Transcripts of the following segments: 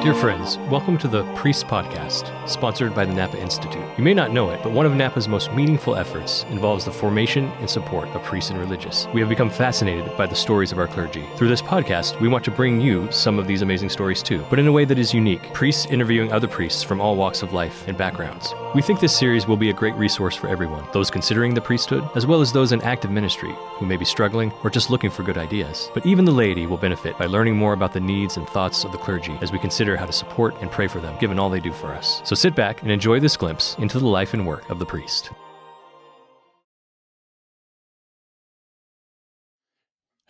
Dear friends, welcome to the Priest Podcast, sponsored by the Napa Institute. You may not know it, but one of Napa's most meaningful efforts involves the formation and support of priests and religious. We have become fascinated by the stories of our clergy. Through this podcast, we want to bring you some of these amazing stories too, but in a way that is unique. Priests interviewing other priests from all walks of life and backgrounds. We think this series will be a great resource for everyone, those considering the priesthood, as well as those in active ministry who may be struggling or just looking for good ideas. But even the laity will benefit by learning more about the needs and thoughts of the clergy as we consider how to support and pray for them, given all they do for us. So sit back and enjoy this glimpse into the life and work of the priest.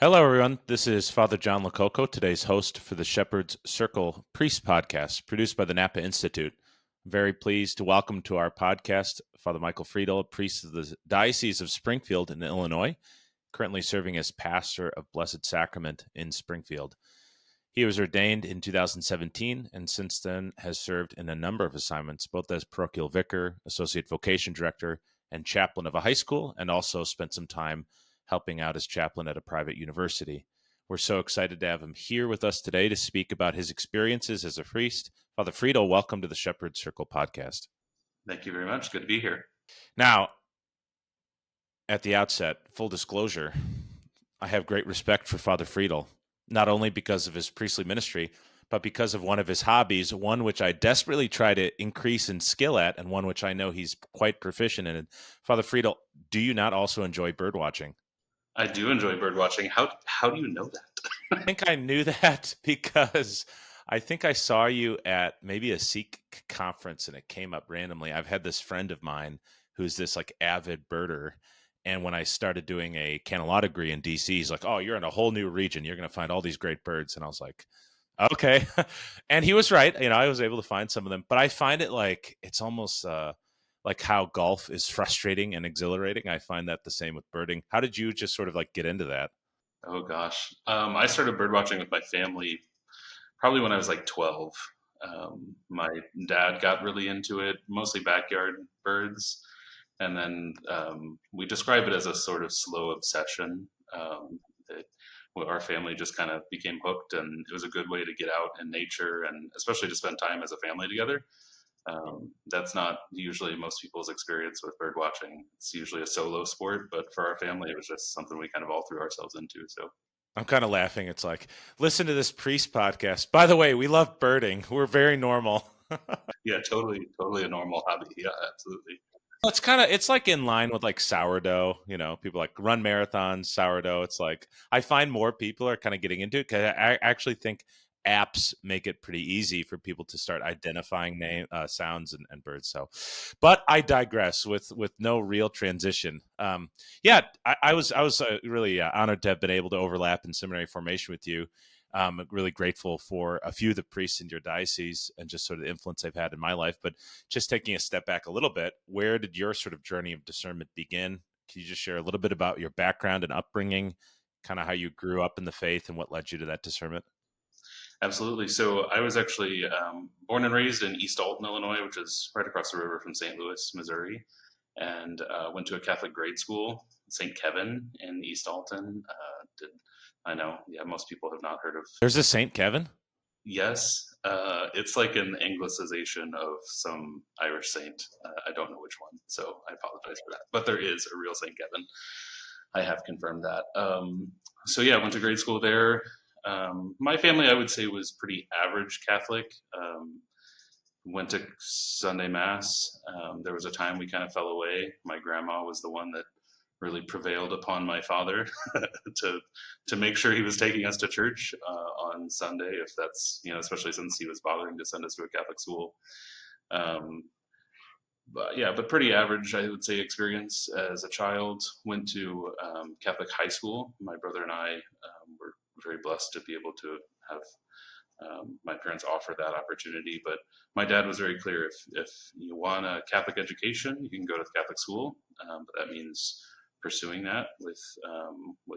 Hello, everyone. This is Father John LoCoco, today's host for the Shepherd's Circle Priest Podcast, produced by the Napa Institute. I'm very pleased to welcome to our podcast Father Michael Friedel, priest of the Diocese of Springfield in Illinois, currently serving as pastor of Blessed Sacrament in Springfield. He was ordained in 2017 and since then has served in a number of assignments, both as parochial vicar, associate vocation director, and chaplain of a high school, and also spent some time helping out as chaplain at a private university. We're so excited to have him here with us today to speak about his experiences as a priest. Father Friedel, welcome to the Shepherd's Circle podcast. Thank you very much. Good to be here. Now, at the outset, full disclosure, I have great respect for Father Friedel, not only because of his priestly ministry, but because of one of his hobbies, one which I desperately try to increase in skill at, and one which I know he's quite proficient in. Father Friedel, do you not also enjoy bird watching? I do enjoy bird watching. How do you know that? I think I knew that because I think I saw you at maybe a Sikh conference and it came up randomly. I've had this friend of mine who's this like avid birder. And when I started doing a canon law degree in DC, he's like, oh, you're in a whole new region. You're going to find all these great birds. And I was like, okay. And he was right. You know, I was able to find some of them, but I find it like, it's almost like how golf is frustrating and exhilarating. I find that the same with birding. How did you just sort of like get into that? Oh gosh. I started bird watching with my family probably when I was like 12. My dad got really into it, mostly backyard birds. And then we describe it as a sort of slow obsession. That our family just kind of became hooked, and it was a good way to get out in nature and especially to spend time as a family together. That's not usually most people's experience with bird watching. It's usually a solo sport, but for our family, it was just something we kind of all threw ourselves into. So I'm kind of laughing. It's like, listen to this priest podcast. By the way, we love birding. We're very normal. Yeah, totally a normal hobby. Yeah, absolutely. It's like in line with like sourdough, you know, people like run marathons, sourdough. It's like, I find more people are kind of getting into it because I actually think apps make it pretty easy for people to start identifying sounds and birds. So, but I digress with no real transition. I was really honored to have been able to overlap in seminary formation with you. Really grateful for a few of the priests in your diocese and just sort of the influence they've had in my life. But just taking a step back a little bit, where did your sort of journey of discernment begin? Can you just share a little bit about your background and upbringing, kind of how you grew up in the faith and what led you to that discernment? Absolutely. So I was actually born and raised in East Alton, Illinois, which is right across the river from St. Louis, Missouri, and went to a Catholic grade school, St. Kevin in East Alton. I know, yeah, most people have not heard of. There's a St. Kevin? Yes. It's like an anglicization of some Irish saint. I don't know which one, so I apologize for that. But there is a real St. Kevin. I have confirmed that. So yeah, I went to grade school there. My family, I would say, was pretty average Catholic. Went to Sunday Mass. There was a time we kind of fell away. My grandma was the one that really prevailed upon my father to make sure he was taking us to church on Sunday, if that's, you know, especially since he was bothering to send us to a Catholic school. But pretty average, I would say, experience as a child. Went to Catholic high school. My brother and I were very blessed to be able to have my parents offer that opportunity. But my dad was very clear: if you want a Catholic education, you can go to the Catholic school, but that means pursuing that with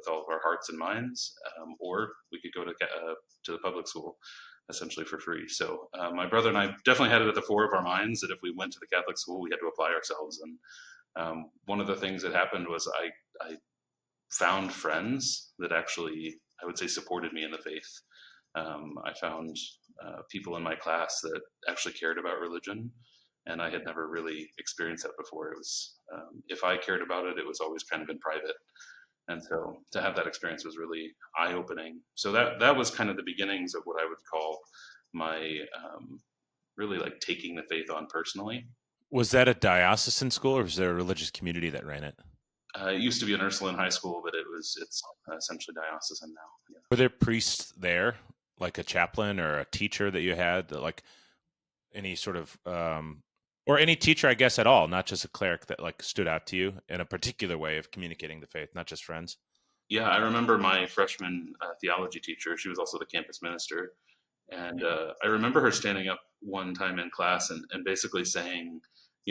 all of our hearts and minds, or we could go to the public school, essentially for free. So my brother and I definitely had it at the fore of our minds that if we went to the Catholic school, we had to apply ourselves. And one of the things that happened was I found friends that actually, I would say, supported me in the faith. I found people in my class that actually cared about religion, and I had never really experienced that before. It was, if I cared about it, it was always kind of in private. And so to have that experience was really eye-opening. So that was kind of the beginnings of what I would call my really like taking the faith on personally. Was that a diocesan school, or was there a religious community that ran it? It used to be an Ursuline high school, but it's essentially diocesan now. Yeah. Were there priests there, like a chaplain or a teacher that you had, that, like any sort of, or any teacher, I guess, at all, not just a cleric that like stood out to you in a particular way of communicating the faith, not just friends? Yeah, I remember my freshman theology teacher. She was also the campus minister. And I remember her standing up one time in class and basically saying,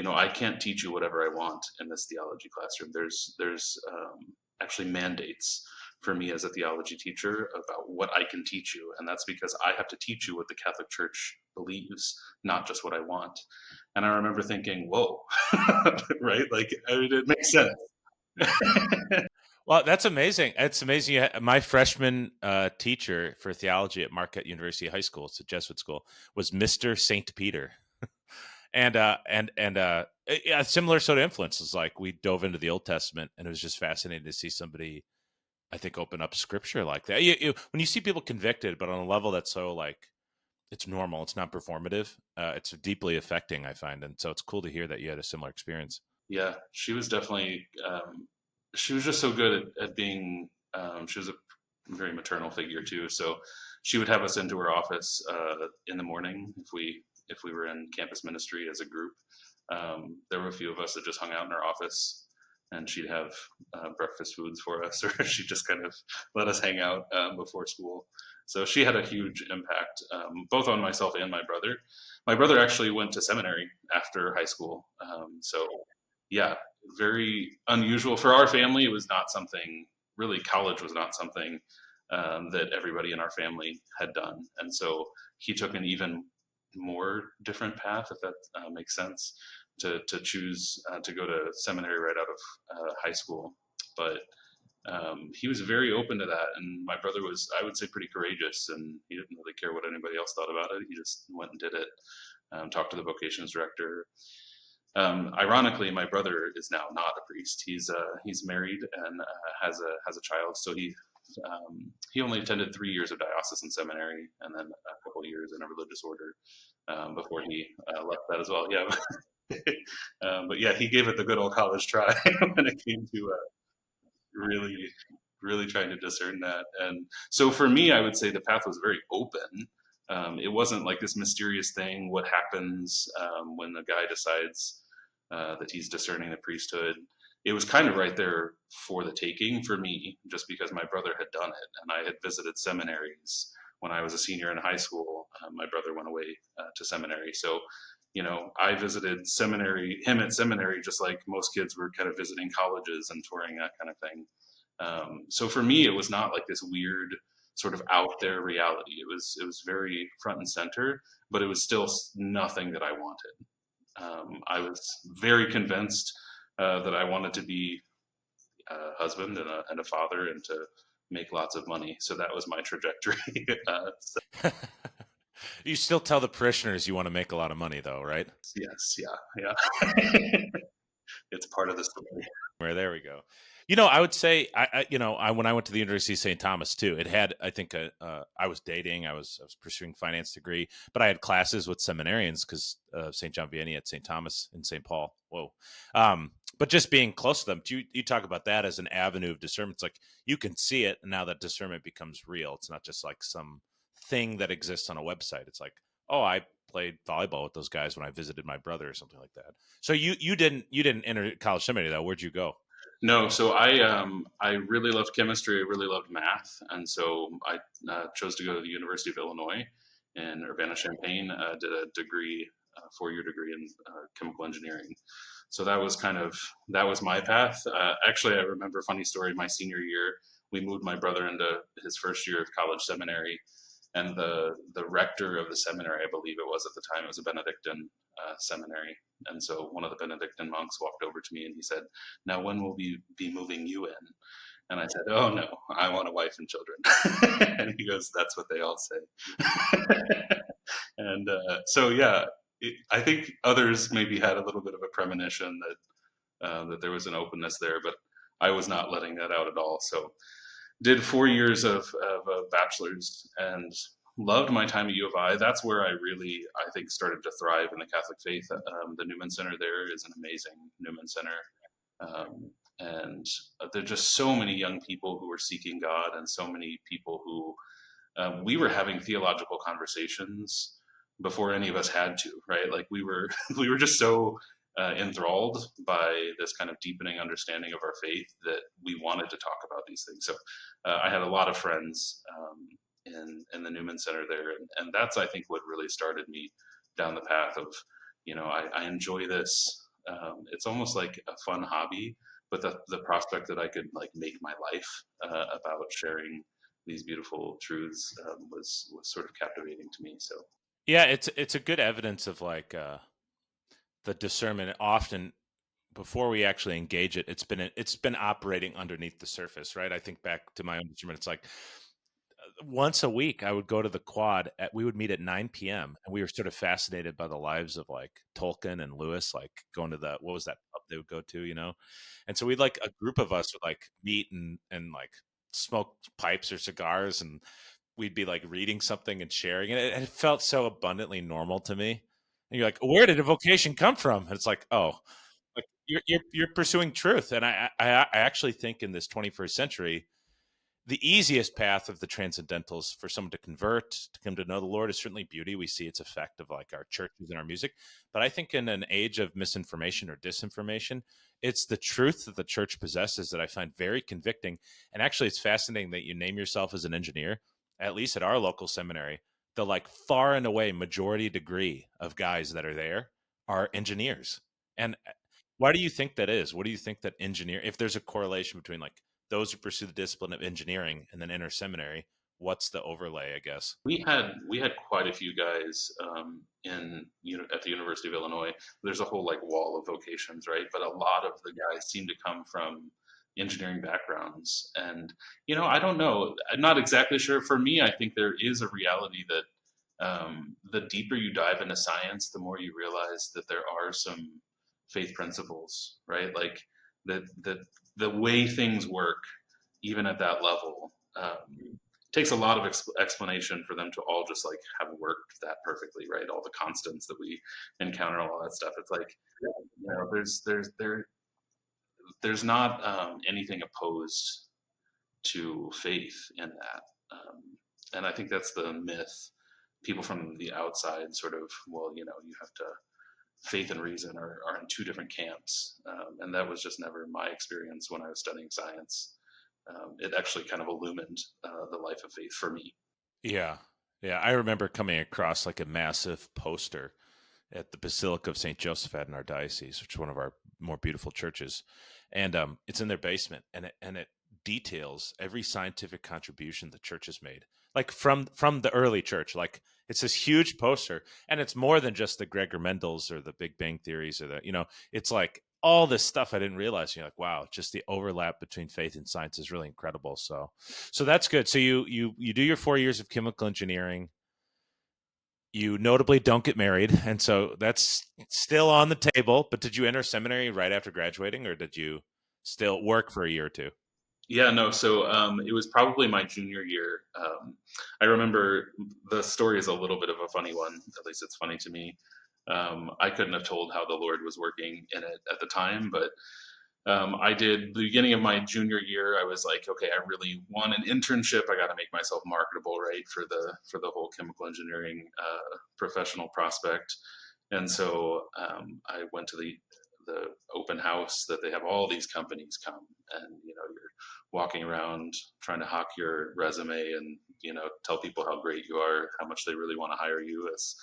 I can't teach you whatever I want in this theology classroom. There's actually mandates for me as a theology teacher about what I can teach you. And that's because I have to teach you what the Catholic Church believes, not just what I want. And I remember thinking, whoa, right? Like, I mean, it makes sense. Well, that's amazing. It's amazing. My freshman teacher for theology at Marquette University High School, it's a Jesuit school, was Mr. Saint Peter. and a similar sort of influences. Like, we dove into the Old Testament, and it was just fascinating to see somebody, I think, open up scripture like that. When you see people convicted, but on a level that's so like, it's normal, it's not performative, it's deeply affecting, I find. And so it's cool to hear that you had a similar experience. Yeah, she was definitely, she was just so good at being, she was a very maternal figure too. So she would have us into her office in the morning if we were in campus ministry as a group. There were a few of us that just hung out in her office, and she'd have breakfast foods for us, or she'd just kind of let us hang out before school. So she had a huge impact, both on myself and my brother. My brother actually went to seminary after high school. So yeah, very unusual for our family. It was not something, really, college was not something that everybody in our family had done. And so he took an even more different path, if that makes sense, to choose to go to seminary right out of high school. But he was very open to that. And my brother was, I would say, pretty courageous, and he didn't really care what anybody else thought about it. He just went and did it, talked to the vocations director. Ironically, my brother is now not a priest. He's married and has a child. So he only attended 3 years of diocesan seminary, and then a couple of years in a religious order before he left that as well. Yeah, but yeah, he gave it the good old college try when it came to really trying to discern that. And so for me, I would say the path was very open. It wasn't like this mysterious thing. What happens when the guy decides that he's discerning the priesthood? It was kind of right there for the taking for me, just because my brother had done it, and I had visited seminaries when I was a senior in high school. My brother went away to seminary, so I visited him at seminary, just like most kids were kind of visiting colleges and touring, that kind of thing. So for me, it was not like this weird sort of out there reality. It was very front and center, but it was still nothing that I wanted. I was very convinced that I wanted to be a husband and a father, and to make lots of money. So that was my trajectory. You still tell the parishioners you want to make a lot of money, though, right? Yes, yeah. It's part of the story. There we go. I would say, when I went to the University of St. Thomas too, it had, I think, I was dating, I was pursuing finance degree, but I had classes with seminarians because St. John Vianney at St. Thomas in St. Paul. Whoa. But just being close to them, you talk about that as an avenue of discernment. It's like you can see it, and now that discernment becomes real. It's not just like some thing that exists on a website. It's like, oh, I played volleyball with those guys when I visited my brother or something like that. So you didn't enter college seminary though. Where'd you go? No, so I really loved chemistry. I really loved math, and so I chose to go to the University of Illinois in Urbana-Champaign. Did a degree, 4-year degree in chemical engineering. So that was my path. Actually, I remember a funny story. My senior year, we moved my brother into his first year of college seminary, and the rector of the seminary, I believe it was at the time, it was a Benedictine seminary. And so one of the Benedictine monks walked over to me and he said, "Now, when will we be moving you in?" And I said, "Oh no, I want a wife and children." And he goes, "That's what they all say." And so, yeah, I think others maybe had a little bit of a premonition that there was an openness there, but I was not letting that out at all. So did 4 years of a bachelor's and loved my time at U of I. That's where I really, I think, started to thrive in the Catholic faith. The Newman Center there is an amazing Newman Center. And there are just so many young people who were seeking God, and so many people who we were having theological conversations before any of us had to, right? Like we were, we were just so enthralled by this kind of deepening understanding of our faith that we wanted to talk about these things. So I had a lot of friends in the Newman Center there, and that's, I think, what really started me down the path of, I enjoy this. It's almost like a fun hobby, but the prospect that I could like make my life about sharing these beautiful truths was sort of captivating to me. So Yeah, it's a good evidence of like the discernment. Often before we actually engage it, it's been operating underneath the surface, right? I think back to my own discernment. It's like once a week I would go to the quad we would meet at 9 p.m. and we were sort of fascinated by the lives of like Tolkien and Lewis, like going to what was that pub they would go to. And so we'd like a group of us would like meet and like smoke pipes or cigars, and we'd be like reading something and sharing it. And it felt so abundantly normal to me. And you're like, where did a vocation come from? And it's like, oh, like you're pursuing truth. And I actually think in this 21st century, the easiest path of the transcendentals for someone to convert, to come to know the Lord, is certainly beauty. We see its effect of like our churches and our music. But I think in an age of misinformation or disinformation, it's the truth that the church possesses that I find very convicting. And actually, it's fascinating that you name yourself as an engineer. At least at our local seminary, the like far and away majority degree of guys that are there are engineers. And why do you think that is? What do you think that if there's a correlation between like those who pursue the discipline of engineering and then enter seminary, what's the overlay, I guess? we had quite a few guys at the University of Illinois. There's a whole like wall of vocations, right? But a lot of the guys seem to come from engineering backgrounds, and I don't know. I'm not exactly sure. For me, I think there is a reality that the deeper you dive into science, the more you realize that there are some faith principles, right? Like the way things work, even at that level, takes a lot of explanation for them to all just like have worked that perfectly, right? All the constants that we encounter, all that stuff. It's like, there's not anything opposed to faith in that, and I think that's the myth. People from the outside sort of, well, you have to, faith and reason are in two different camps, and that was just never my experience when I was studying science. It actually kind of illumined the life of faith for me. Yeah. Yeah. I remember coming across like a massive poster at the Basilica of St. Joseph in our diocese, which is one of our more beautiful churches. And it's in their basement, and it details every scientific contribution the church has made, like from the early church. Like it's this huge poster, and it's more than just the Gregor Mendel's or the Big Bang theories or it's like all this stuff I didn't realize. You're like, wow, just the overlap between faith and science is really incredible. So that's good. So you do your 4 years of chemical engineering. You notably don't get married, and so that's still on the table. But did you enter seminary right after graduating, or did you still work for a year or two? Yeah, no. So it was probably my junior year. I remember the story is a little bit of a funny one. At least it's funny to me. I couldn't have told how the Lord was working in it at the time, but I did the beginning of my junior year. I was like, okay, I really want an internship. I got to make myself marketable, right, for the whole chemical engineering professional prospect. And so I went to the open house that they have all these companies come, and you're walking around trying to hawk your resume and tell people how great you are, how much they really want to hire you, as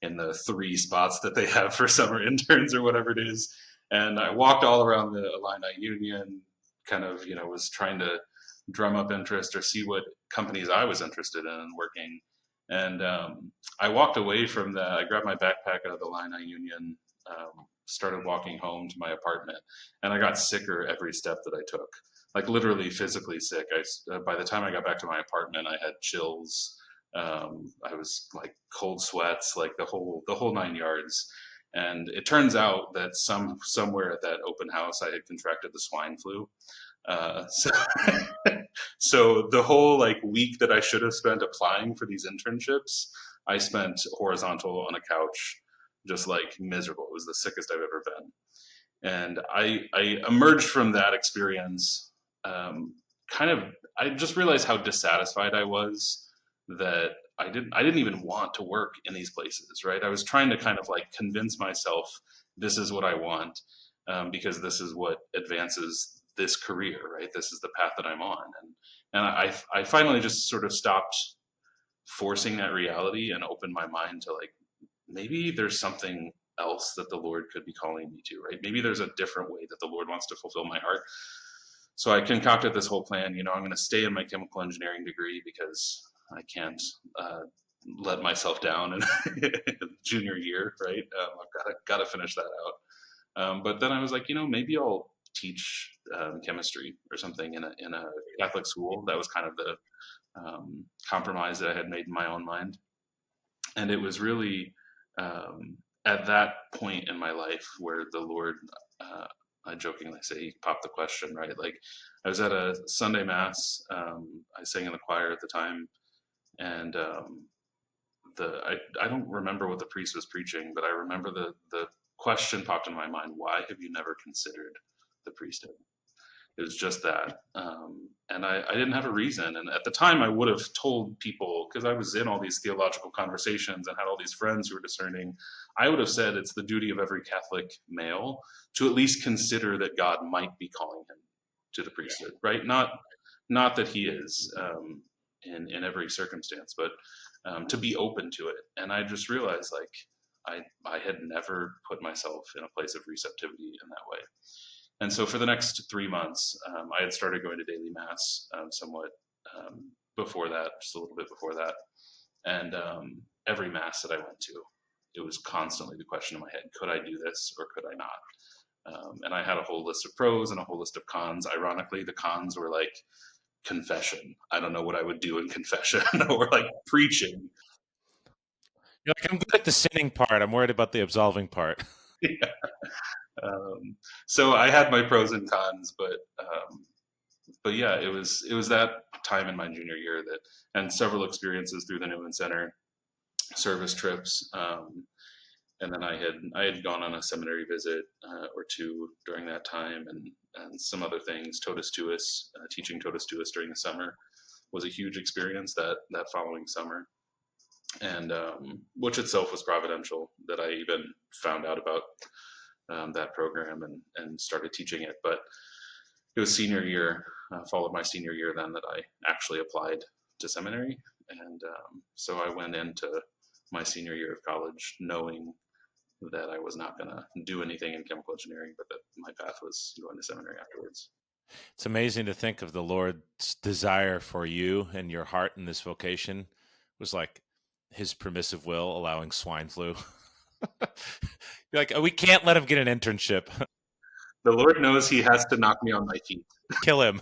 in the 3 spots that they have for summer interns or whatever it is. And I walked all around the Illini Union, kind of was trying to drum up interest or see what companies I was interested in working. And I walked away from that. I grabbed my backpack out of the Illini Union, started walking home to my apartment, and I got sicker every step that I took, like literally physically sick. By the time I got back to my apartment, I had chills. I was like cold sweats, like the whole 9 yards. And it turns out that somewhere at that open house, I had contracted the swine flu. So, so the whole like week that I should have spent applying for these internships, I spent horizontal on a couch, just like miserable. It was the sickest I've ever been. And I emerged from that experience, kind of, I just realized how dissatisfied I was, that I didn't even want to work in these places, right? I was trying to kind of like convince myself this is what I want, because this is what advances this career, right? This is the path that I'm on. And I finally just sort of stopped forcing that reality and opened my mind to like, maybe there's something else that the Lord could be calling me to, right? Maybe there's a different way that the Lord wants to fulfill my heart. So I concocted this whole plan. I'm going to stay in my chemical engineering degree because I can't let myself down in junior year, right? I've got to finish that out. But then I was like, maybe I'll teach chemistry or something in a Catholic school. That was kind of the compromise that I had made in my own mind. And it was really at that point in my life where the Lord, I jokingly say, he popped the question, right? Like I was at a Sunday mass. I sang in the choir at the time, and I don't remember what the priest was preaching, but I remember the question popped in my mind: why have you never considered the priesthood? It was just that. And I didn't have a reason. And at the time, I would have told people, because I was in all these theological conversations and had all these friends who were discerning, I would have said it's the duty of every Catholic male to at least consider that God might be calling him to the priesthood, right? Not that he is in every circumstance, but to be open to it. And I just realized, like, I had never put myself in a place of receptivity in that way. And so for the next 3 months, I had started going to daily mass somewhat before that, just a little bit before that. And every mass that I went to, it was constantly the question in my head: could I do this or could I not? And I had a whole list of pros and a whole list of cons. Ironically, the cons were like confession. I don't know what I would do in confession, or like preaching. You're like, I'm good at the sinning part. I'm worried about the absolving part. Yeah. So I had my pros and cons, but yeah, it was that time in my junior year that, and several experiences through the Newman Center, service trips, and then I had gone on a seminary visit or two during that time, and some other things. Totus Tuus, teaching Totus Tuus during the summer was a huge experience that following summer, and which itself was providential that I even found out about that program and started teaching it. But it was senior year, followed my senior year then, that I actually applied to seminary. And so I went into my senior year of college knowing that I was not going to do anything in chemical engineering, but that my path was going to seminary afterwards. It's amazing to think of the Lord's desire for you and your heart in this vocation was like his permissive will allowing swine flu. You're like, oh, we can't let him get an internship. The Lord knows he has to knock me on my feet. Kill him.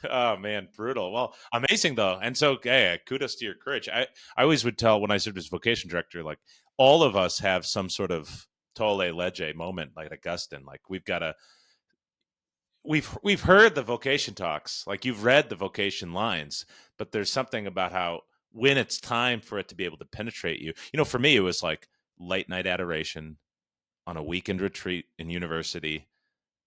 Oh man, brutal. Well, amazing though. And so, hey, kudos to your courage. I always would tell when I served as vocation director, like all of us have some sort of tolle lege moment, like Augustine. Like we've heard the vocation talks, like you've read the vocation lines, but there's something about how when it's time for it to be able to penetrate you. For me, it was like late night adoration on a weekend retreat in university,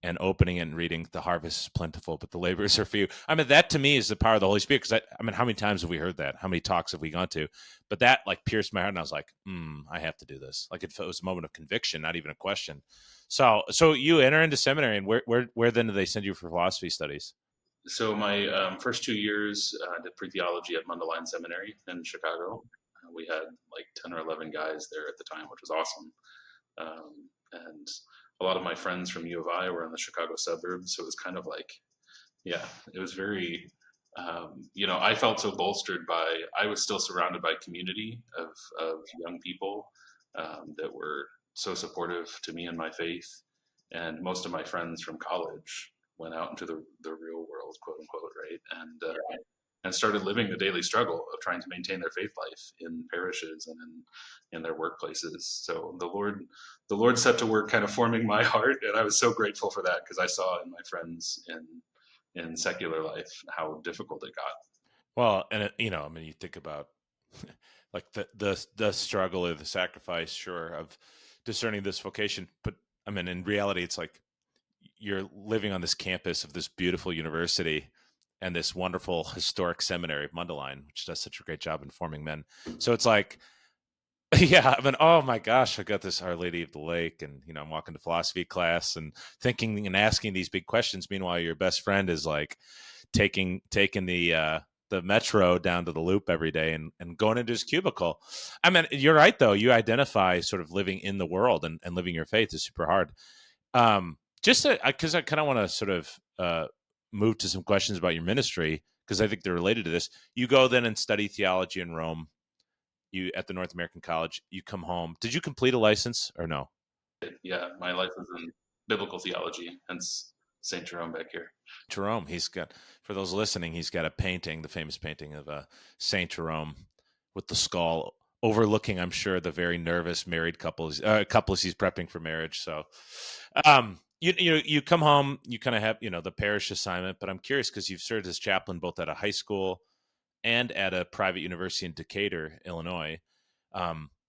and opening it and reading "The harvest is plentiful, but the laborers are few." I mean, that to me is the power of the Holy Spirit. Because I mean, how many times have we heard that? How many talks have we gone to? But that like pierced my heart, and I was like, I have to do this. Like it was a moment of conviction, not even a question. So you enter into seminary, and where then do they send you for philosophy studies? So my first 2 years, I did pre-theology at Mundelein Seminary in Chicago. We had like 10 or 11 guys there at the time, which was awesome. And a lot of my friends from U of I were in the Chicago suburbs, so it was kind of like, yeah, it was very, I felt so bolstered by, I was still surrounded by community of young people that were so supportive to me and my faith. And most of my friends from college went out into the real world, quote unquote, right? and started living the daily struggle of trying to maintain their faith life in parishes and in their workplaces. So the Lord set to work kind of forming my heart, and I was so grateful for that, because I saw in my friends in secular life how difficult it got. Well, and I mean, you think about like the struggle or the sacrifice, sure, of discerning this vocation, but I mean, in reality, it's like you're living on this campus of this beautiful university and this wonderful historic seminary of Mundelein, which does such a great job in forming men. So it's like, yeah, I mean, oh my gosh, I got this Our Lady of the Lake, and I'm walking to philosophy class and thinking and asking these big questions. Meanwhile, your best friend is like taking the metro down to the Loop every day and going into his cubicle. I mean, you're right though. You identify sort of living in the world and living your faith is super hard. Just because I kind of want to sort of move to some questions about your ministry, because I think they're related to this. You go then and study theology in Rome. You at the North American College. You come home. Did you complete a license or no? Yeah, my life is in biblical theology, hence St. Jerome back here. Jerome, for those listening, he's got a painting, the famous painting of Saint Jerome with the skull overlooking, I'm sure, the very nervous married couples he's prepping for marriage. So, you come home, you kind of have the parish assignment, but I'm curious because you've served as chaplain both at a high school and at a private university in Decatur, Illinois.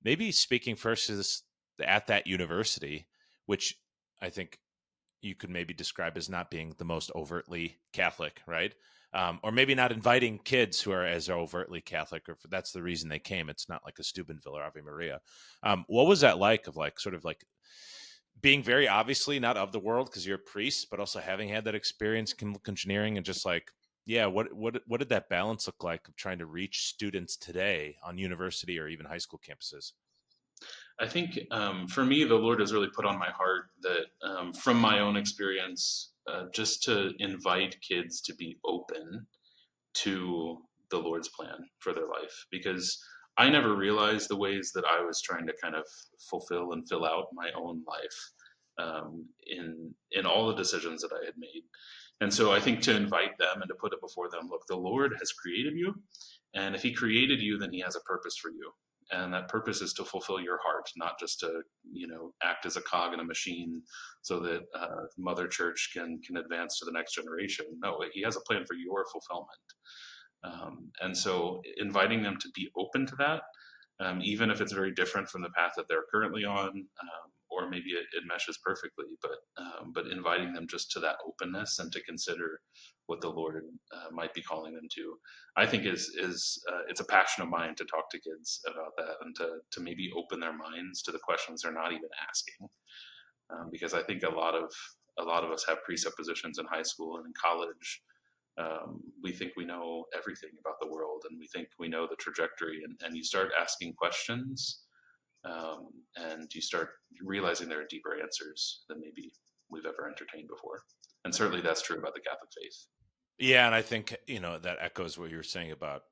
Maybe speaking first to this at that university, which I think you could maybe describe as not being the most overtly Catholic, right? Or maybe not inviting kids who are as overtly Catholic, or if that's the reason they came. It's not like a Steubenville or Ave Maria. What was that like of like sort of like being very obviously not of the world because you're a priest, but also having had that experience engineering and just like, yeah, what did that balance look like of trying to reach students today on university or even high school campuses? I think for me, the Lord has really put on my heart that from my own experience, just to invite kids to be open to the Lord's plan for their life, because I never realized the ways that I was trying to kind of fulfill and fill out my own life in all the decisions that I had made. And so I think to invite them and to put it before them, look, the Lord has created you, and if He created you, then He has a purpose for you. And that purpose is to fulfill your heart, not just to, act as a cog in a machine so that Mother Church can advance to the next generation. No, He has a plan for your fulfillment. And so inviting them to be open to that, even if it's very different from the path that they're currently on, or maybe it meshes perfectly, but inviting them just to that openness and to consider what the Lord might be calling them to, I think is it's a passion of mine to talk to kids about that and to maybe open their minds to the questions they're not even asking, because I think a lot of us have presuppositions in high school and in college. We think we know everything about the world, and we think we know the trajectory, and you start asking questions, and you start realizing there are deeper answers than maybe we've ever entertained before. And certainly that's true about the Catholic faith. Yeah, and I think that echoes what you were saying about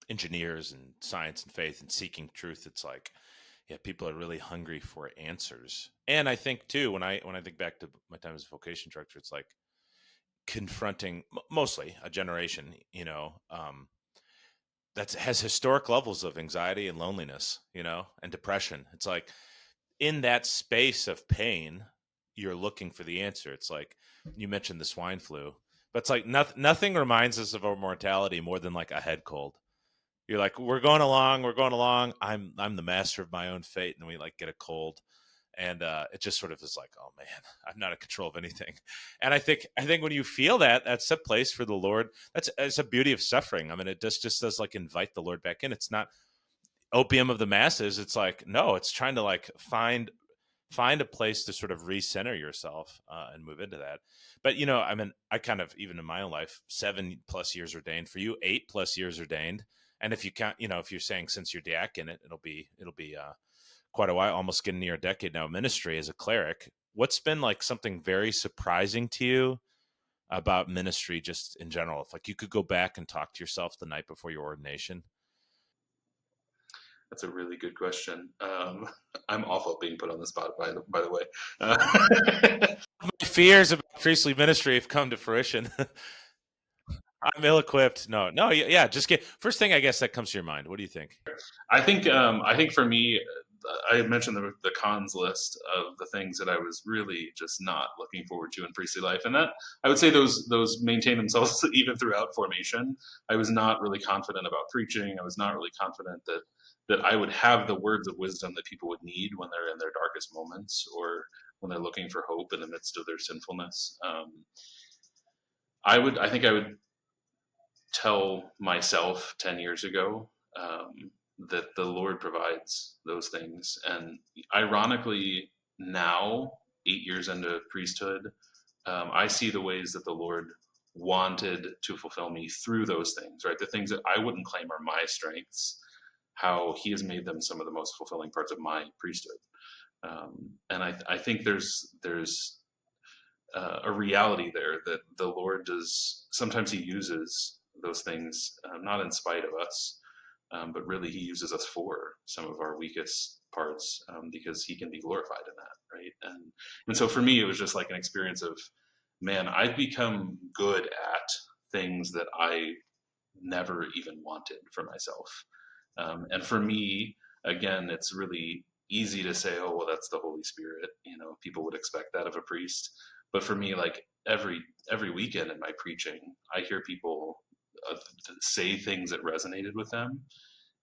engineers and science and faith and seeking truth. It's like, yeah, people are really hungry for answers. And I think too, when I think back to my time as a vocation director, it's like confronting mostly a generation, that has historic levels of anxiety and loneliness, and depression. It's like in that space of pain, you're looking for the answer. It's like you mentioned the swine flu, but it's like nothing reminds us of our mortality more than like a head cold. You're like, we're going along. I'm the master of my own fate, and then we like get a cold, and it just sort of is like, oh man, I'm not in control of anything. And I think when you feel that, that's a place for the Lord. It's a beauty of suffering. I mean, it just does like invite the Lord back in. It's not opium of the masses. It's like, no, it's trying to like find a place to sort of recenter yourself and move into that. But I mean, I kind of, even in my own life, 7+ years ordained. For you, 8+ years ordained. And if you count, if you're saying since you're diaconate, it'll be quite a while, almost getting near a decade now of ministry as a cleric. What's been like something very surprising to you about ministry just in general? If like you could go back and talk to yourself the night before your ordination. That's a really good question. I'm awful at being put on the spot, by the way. My fears about priestly ministry have come to fruition. I'm ill-equipped. No, yeah. Just get first thing I guess that comes to your mind. What do you think? I think for me, I mentioned the cons list of the things that I was really just not looking forward to in priestly life, and that I would say those maintain themselves even throughout formation. I was not really confident about preaching. I was not really confident that I would have the words of wisdom that people would need when they're in their darkest moments or when they're looking for hope in the midst of their sinfulness. I think I would tell myself 10 years ago that the Lord provides those things. And ironically, now, 8 years into priesthood, I see the ways that the Lord wanted to fulfill me through those things, right? The things that I wouldn't claim are my strengths, how He has made them some of the most fulfilling parts of my priesthood. And I think there's a reality there that the Lord does. Sometimes He uses those things, not in spite of us, but really He uses us for some of our weakest parts, because He can be glorified in that, right? And so for me, it was just like an experience of, man, I've become good at things that I never even wanted for myself. And for me, again, it's really easy to say, oh, well, that's the Holy Spirit. People would expect that of a priest. But for me, like every weekend in my preaching, I hear people say things that resonated with them,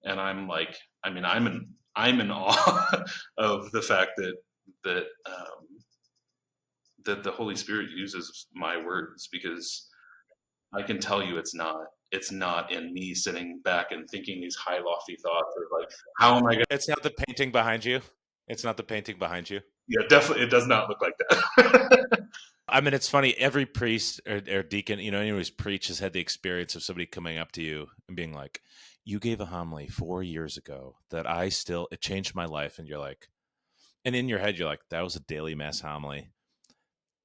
and I'm like, I mean, I'm in awe of the fact that that the Holy Spirit uses my words, because I can tell you it's not in me sitting back and thinking these high lofty thoughts of like, how am I going to. It's not the painting behind you. It's not the painting behind you. Yeah, definitely it does not look like that. I mean, it's funny. Every priest or deacon, anyone who's preached has had the experience of somebody coming up to you and being like, "You gave a homily 4 years ago that it changed my life," and you're like, and in your head, you're like, "That was a daily mass homily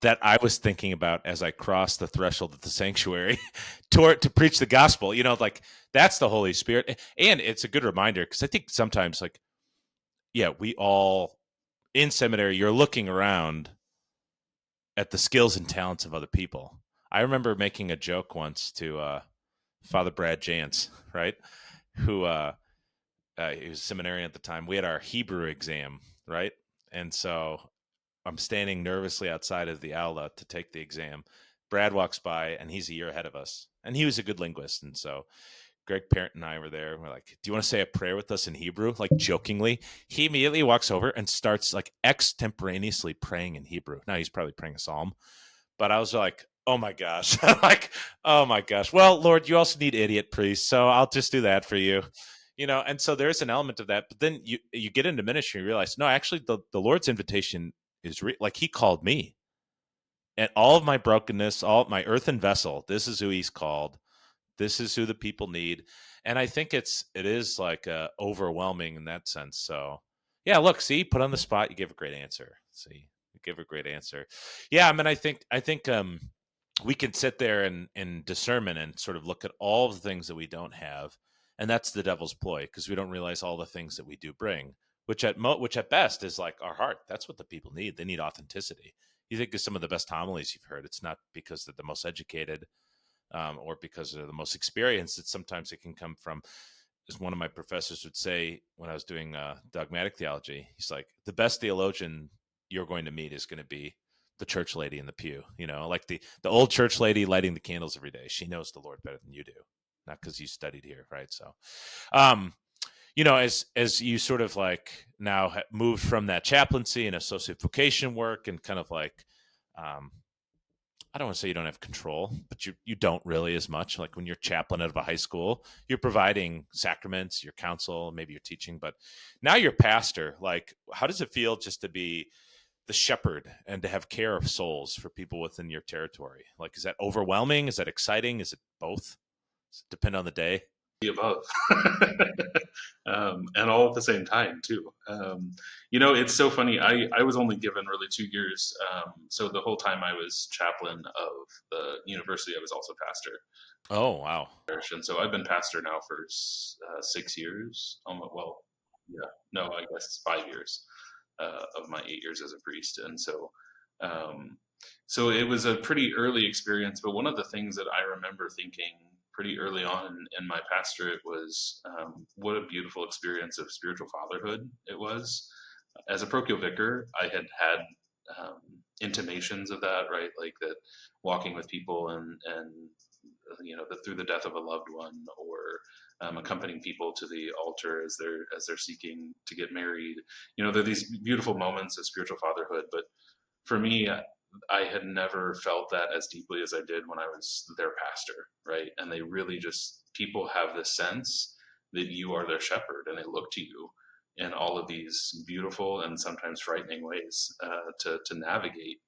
that I was thinking about as I crossed the threshold of the sanctuary to preach the gospel." Like that's the Holy Spirit, and it's a good reminder because I think sometimes, like, yeah, we all in seminary, you're looking around at the skills and talents of other people. I remember making a joke once to Father Brad Jantz, right? Who he was a seminarian at the time. We had our Hebrew exam, right? And so I'm standing nervously outside of the aula to take the exam. Brad walks by, and he's a year ahead of us, and he was a good linguist, and so Greg Parent and I were there. We're like, "Do you want to say a prayer with us in Hebrew?" Like jokingly. He immediately walks over and starts like extemporaneously praying in Hebrew. Now he's probably praying a psalm, but I was like, "Oh my gosh!" Like, "Oh my gosh!" Well, Lord, you also need idiot priests, so I'll just do that for you. And so there's an element of that. But then you get into ministry and realize, no, actually, the Lord's invitation is like He called me, and all of my brokenness, all my earthen vessel. This is who He's called. This is who the people need. And I think it is like overwhelming in that sense. So yeah, look, see, put on the spot, you gave a great answer. See, you gave a great answer. Yeah, I mean, I think we can sit there and discernment and sort of look at all the things that we don't have, and that's the devil's ploy, because we don't realize all the things that we do bring, which at best is like our heart. That's what the people need. They need authenticity. You think of some of the best homilies you've heard. It's not because they're the most educated, or because they're the most experienced. It's sometimes it can come from, as one of my professors would say when I was doing dogmatic theology, he's like, the best theologian you're going to meet is going to be the church lady in the pew, like the old church lady lighting the candles every day. She knows the Lord better than you do, not because you studied here, right? So, as you sort of like now moved from that chaplaincy and associate vocation work and kind of like, I don't want to say you don't have control, but you don't really as much. Like when you're chaplain out of a high school, you're providing sacraments, your counsel, maybe you're teaching, but now you're pastor. Like, how does it feel just to be the shepherd and to have care of souls for people within your territory? Like, is that overwhelming? Is that exciting? Is it both? Does it depend on the day? The above. And all at the same time too. It's so funny. I was only given really 2 years, so the whole time I was chaplain of the university, I was also pastor. Oh, wow. And so I've been pastor now for 6 years. Well, yeah, no, I guess 5 years of my 8 years as a priest. And so So it was a pretty early experience, but one of the things that I remember thinking pretty early on in my pastorate was what a beautiful experience of spiritual fatherhood it was. As a parochial vicar, I had had intimations of that, right? Like that, walking with people and through the death of a loved one, or accompanying people to the altar as they're seeking to get married. There are these beautiful moments of spiritual fatherhood, but for me, I had never felt that as deeply as I did when I was their pastor, right? And they really just, people have this sense that you are their shepherd, and they look to you in all of these beautiful and sometimes frightening ways to navigate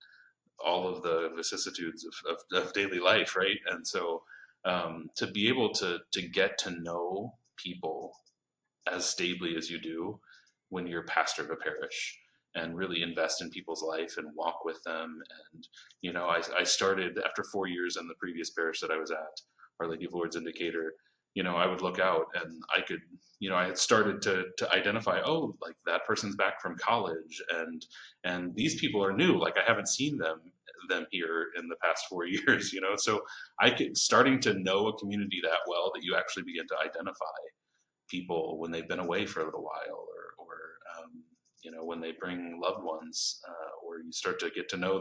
all of the vicissitudes of daily life, right? And so to be able to get to know people as stably as you do when you're pastor of a parish, and really invest in people's life and walk with them. And I started after 4 years in the previous parish that I was at, Our Lady of Lourdes Indicator. I would look out and I could, I had started to identify, oh, like that person's back from college, and these people are new, like I haven't seen them here in the past 4 years. So starting to know a community that well, that you actually begin to identify people when they've been away for a little while, or when they bring loved ones, or you start to get to know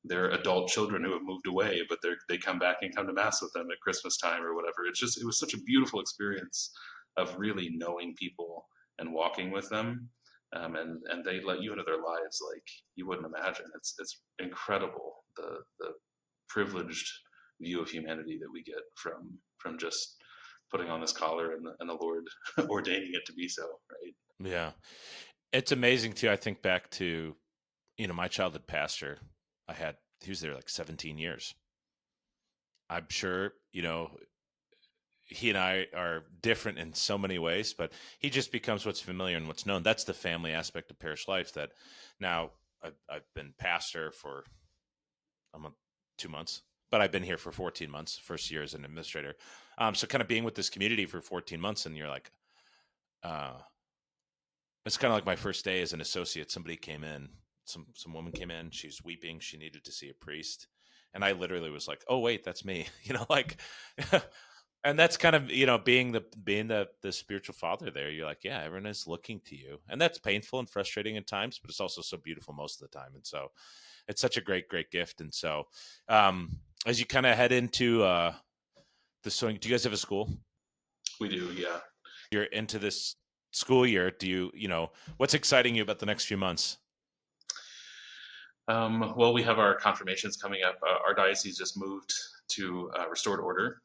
their adult children who have moved away, but they come back and come to mass with them at Christmas time or whatever. It was such a beautiful experience of really knowing people and walking with them, and they let you into their lives like you wouldn't imagine. It's incredible, the privileged view of humanity that we get from just putting on this collar and the Lord ordaining it to be so, right? Yeah. It's amazing too. I think back to, my childhood pastor. He was there like 17 years. I'm sure, he and I are different in so many ways, but he just becomes what's familiar and what's known. That's the family aspect of parish life. That now I've been pastor for 2 months, but I've been here for 14 months, first year as an administrator. So kind of being with this community for 14 months, and you're like, it's kind of like my first day as an associate. Somebody came in, some woman came in, she's weeping. She needed to see a priest. And I literally was like, oh, wait, that's me, and that's kind of, being the spiritual father there. You're like, yeah, everyone is looking to you. And that's painful and frustrating at times, but it's also so beautiful most of the time. And so it's such a great, great gift. And so as you kind of head into the swing, do you guys have a school? We do, yeah. You're into this school year. Do what's exciting you about the next few months? Well, we have our confirmations coming up. Our diocese just moved to restored order.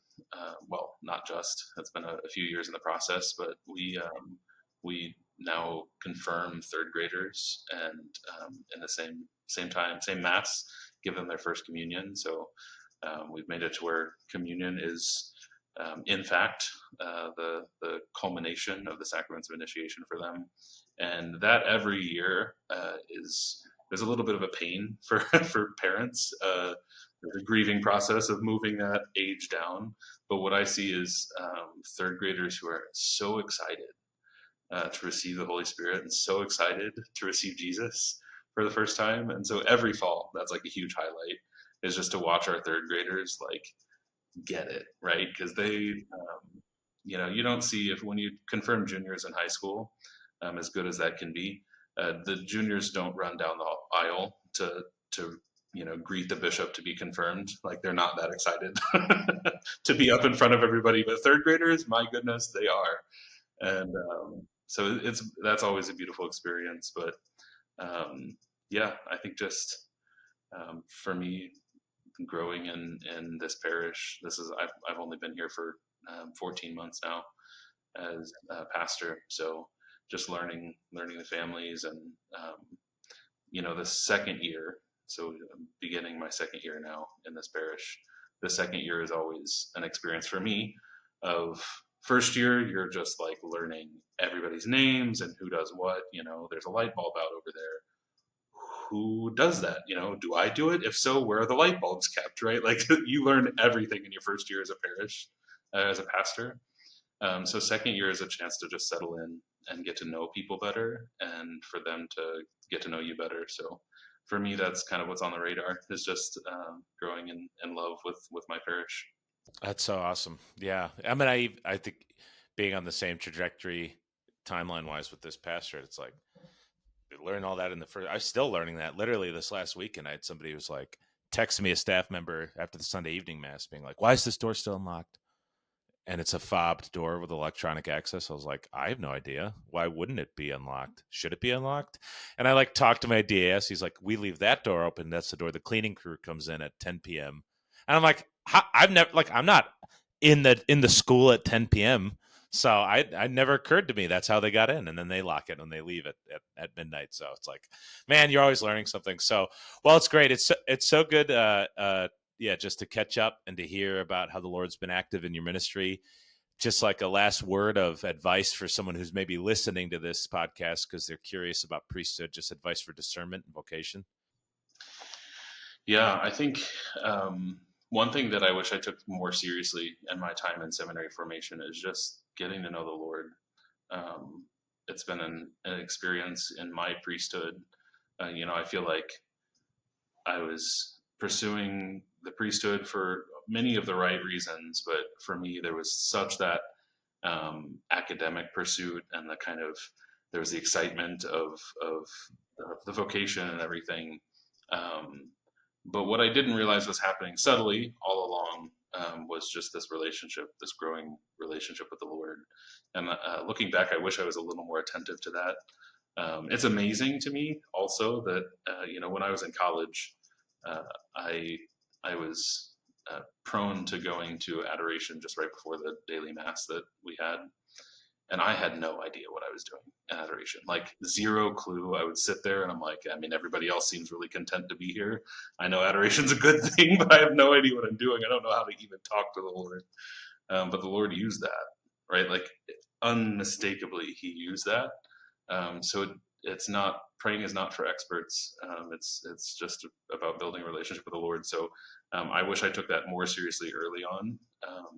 Well, not just. It's been a few years in the process, but we now confirm third graders, and in the same time, same mass, give them their first communion. So we've made it to where communion is, in fact, the culmination of the sacraments of initiation for them, and that every year there's a little bit of a pain for for parents. The grieving process of moving that age down. But what I see is third graders who are so excited to receive the Holy Spirit, and so excited to receive Jesus for the first time. And so every fall, that's like a huge highlight, is just to watch our third graders like get it, right? Because they, you don't see, if when you confirm juniors in high school, as good as that can be, the juniors don't run down the aisle to greet the bishop to be confirmed. Like, they're not that excited to be up in front of everybody. But third graders, my goodness, they are. And so that's always a beautiful experience. But yeah, I think just for me, growing in this parish, I've only been here for 14 months now as a pastor. So just learning the families, and the second year. So I'm beginning my second year now in this parish. The second year is always an experience for me. Of first year, you're just like learning everybody's names and who does what. There's a light bulb out over there. Who does that? Do I do it? If so, where are the light bulbs kept? Right? Like, you learn everything in your first year as a parish, as a pastor. So second year is a chance to just settle in and get to know people better, and for them to get to know you better. So for me, that's kind of what's on the radar, is just growing in love with my parish. That's so awesome. Yeah. I mean, I think being on the same trajectory timeline wise with this pastorate, it's like, learn all that in the first. I'm still learning that. Literally this last weekend, I had somebody who was like texting me, a staff member, after the Sunday evening mass, being like, "Why is this door still unlocked?" And it's a fobbed door with electronic access. I was like, I have no idea. Why wouldn't it be unlocked? Should it be unlocked? And I like talked to my DAS. He's like, we leave that door open. That's the door the cleaning crew comes in at 10 p.m. And I'm like, I'm not in the school at 10 p.m. So I never occurred to me that's how they got in, and then they lock it and they leave it at midnight. So it's like, man, you're always learning something. So, well, it's great. It's so good. Just to catch up and to hear about how the Lord's been active in your ministry. Just like a last word of advice for someone who's maybe listening to this podcast because they're curious about priesthood, just advice for discernment and vocation. Yeah, I think one thing that I wish I took more seriously in my time in seminary formation is just getting to know the Lord. It's been an experience in my priesthood. I feel like I was pursuing the priesthood for many of the right reasons, but for me, there was such that academic pursuit, and there was the excitement of the vocation and everything. But what I didn't realize was happening subtly all along was just this growing relationship with the Lord. And looking back, I wish I was a little more attentive to that. It's amazing to me also that, when I was in college, I was prone to going to adoration just right before the daily mass that we had. And I had no idea what I was doing in adoration, like zero clue. I would sit there and I'm like, everybody else seems really content to be here. I know adoration's a good thing, but I have no idea what I'm doing. I don't know how to even talk to the Lord. But the Lord used that, right? Like unmistakably, he used that. Praying is not for experts. It's just about building a relationship with the Lord. So I wish I took that more seriously early on.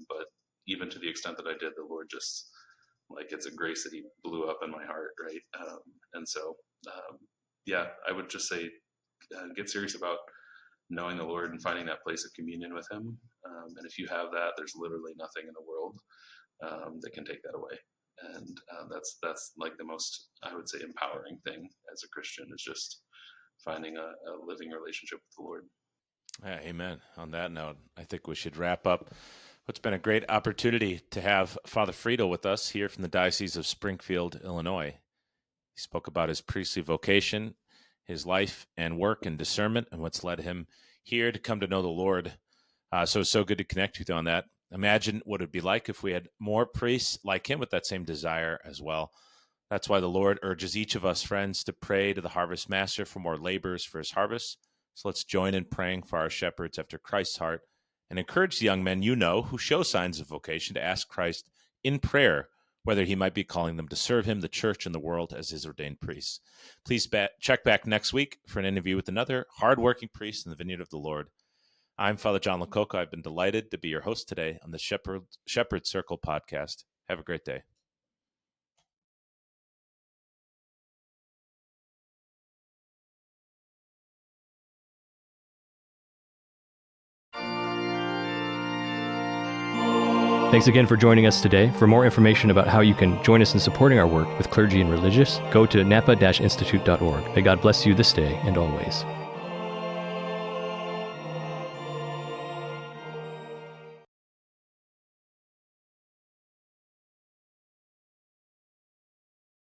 But even to the extent that I did, the Lord just, it's a grace that he blew up in my heart, right? I would just say get serious about knowing the Lord and finding that place of communion with him. And if you have that, there's literally nothing in the world that can take that away. And that's like the most, I would say, empowering thing as a Christian, is just finding a living relationship with the Lord. Yeah, amen. On that note, I think we should wrap up. It's been a great opportunity to have Father Friedel with us here from the Diocese of Springfield, Illinois. He spoke about his priestly vocation, his life and work and discernment, and what's led him here to come to know the Lord. So it's so good to connect with you on that. Imagine what it'd be like if we had more priests like him with that same desire as well. That's why the Lord urges each of us, friends, to pray to the harvest master for more laborers for his harvest. So let's join in praying for our shepherds after Christ's heart, and encourage the young men who show signs of vocation to ask Christ in prayer whether he might be calling them to serve him, the church, and the world as his ordained priests. Please check back next week for an interview with another hardworking priest in the vineyard of the Lord. I'm Father John LoCoco. I've been delighted to be your host today on the Shepherd Circle podcast. Have a great day. Thanks again for joining us today. For more information about how you can join us in supporting our work with clergy and religious, go to napa-institute.org. May God bless you this day and always.